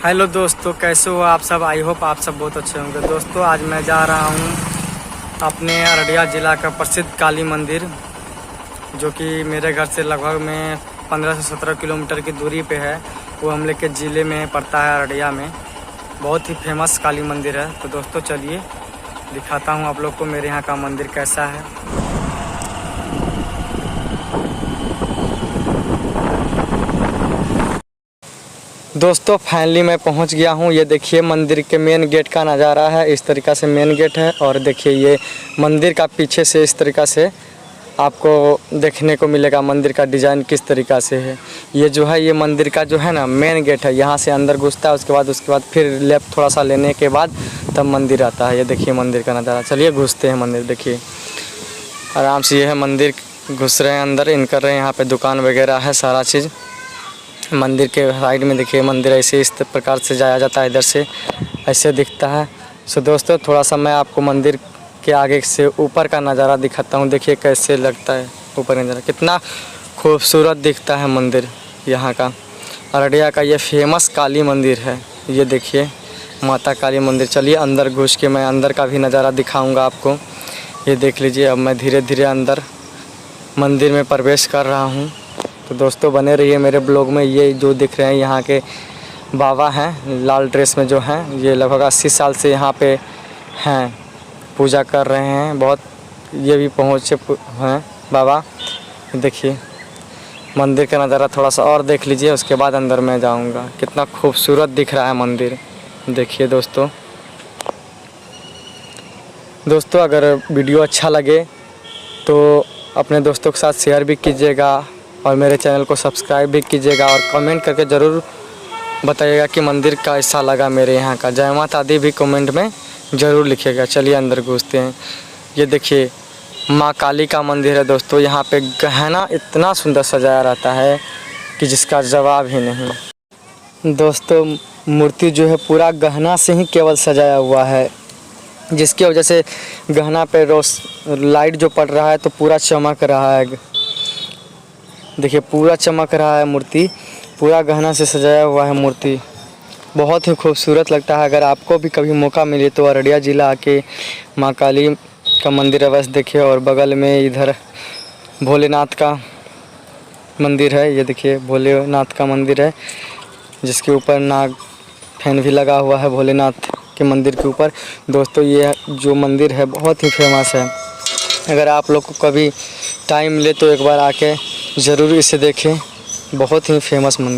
Hello दोस्तों, कैसे हो आप सब। आई होप आप सब बहुत अच्छे होंगे। दोस्तों आज मैं जा रहा हूँ अपने अररिया ज़िला का प्रसिद्ध काली मंदिर, जो कि मेरे घर से लगभग में 15 से 17 किलोमीटर की दूरी पे है। वो हम लोग के ज़िले में पड़ता है, अररिया में। बहुत ही फेमस काली मंदिर है। तो दोस्तों चलिए दिखाता हूँ आप लोग को मेरे यहाँ का मंदिर कैसा है। दोस्तों फाइनली मैं पहुंच गया हूं। ये देखिए मंदिर के मेन गेट का नज़ारा है। इस तरीक़ा से मेन गेट है और देखिए ये मंदिर का पीछे से इस तरीक़ा से आपको देखने को मिलेगा मंदिर का डिज़ाइन किस तरीक़ा से है। ये जो है ये मंदिर का जो है ना मेन गेट है। यहाँ से अंदर घुसता है, उसके बाद फिर लेफ्ट थोड़ा सा लेने के बाद तब मंदिर आता है। ये देखिए मंदिर का नज़ारा। चलिए घुसते हैं मंदिर। देखिए आराम से ये है मंदिर। घुस रहे हैं अंदर, इन कर रहे हैं। यहाँ पर दुकान वगैरह है, सारा चीज़। मंदिर के साइड में देखिए मंदिर ऐसे इस प्रकार से जाया जाता है, इधर से ऐसे दिखता है। सो दोस्तों थोड़ा सा मैं आपको मंदिर के आगे से ऊपर का नज़ारा दिखाता हूँ। देखिए कैसे लगता है ऊपर नज़ारा, कितना खूबसूरत दिखता है मंदिर यहाँ का। अररिया का ये फेमस काली मंदिर है। ये देखिए माता काली मंदिर। चलिए अंदर घुस के मैं अंदर का भी नज़ारा दिखाऊँगा आपको। ये देख लीजिए। अब मैं धीरे धीरे अंदर मंदिर में प्रवेश कर रहा हूँ। तो दोस्तों बने रहिए मेरे ब्लॉग में। ये जो दिख रहे हैं यहाँ के बाबा हैं लाल ड्रेस में जो हैं, ये लगभग 80 साल से यहाँ पे हैं, पूजा कर रहे हैं। बहुत ये भी पहुँचे हैं बाबा। देखिए मंदिर का नज़ारा थोड़ा सा और देख लीजिए, उसके बाद अंदर मैं जाऊँगा। कितना खूबसूरत दिख रहा है मंदिर। देखिए दोस्तों अगर वीडियो अच्छा लगे तो अपने दोस्तों के साथ शेयर भी कीजिएगा और मेरे चैनल को सब्सक्राइब भी कीजिएगा और कमेंट करके ज़रूर बताइएगा कि मंदिर कैसा लगा मेरे यहाँ का। जय माता दी भी कमेंट में ज़रूर लिखिएगा। चलिए अंदर घुसते हैं। ये देखिए माँ काली का मंदिर है दोस्तों। यहाँ पे गहना इतना सुंदर सजाया रहता है कि जिसका जवाब ही नहीं। दोस्तों मूर्ति जो है पूरा गहना से ही केवल सजाया हुआ है, जिसकी वजह से गहना पे लाइट जो पड़ रहा है तो पूरा चमक रहा है। देखिए पूरा चमक रहा है मूर्ति, पूरा गहना से सजाया हुआ है मूर्ति। बहुत ही खूबसूरत लगता है। अगर आपको भी कभी मौका मिले तो अररिया ज़िला आके माँ काली का मंदिर अवश्य देखिए। और बगल में इधर भोलेनाथ का मंदिर है। ये देखिए भोलेनाथ का मंदिर है, जिसके ऊपर नाग फैन भी लगा हुआ है भोलेनाथ के मंदिर के ऊपर। दोस्तों ये जो मंदिर है बहुत ही फेमस है। अगर आप लोग को कभी टाइम मिले तो एक बार आके ज़रूर इसे देखें। बहुत ही फेमस मंदिर।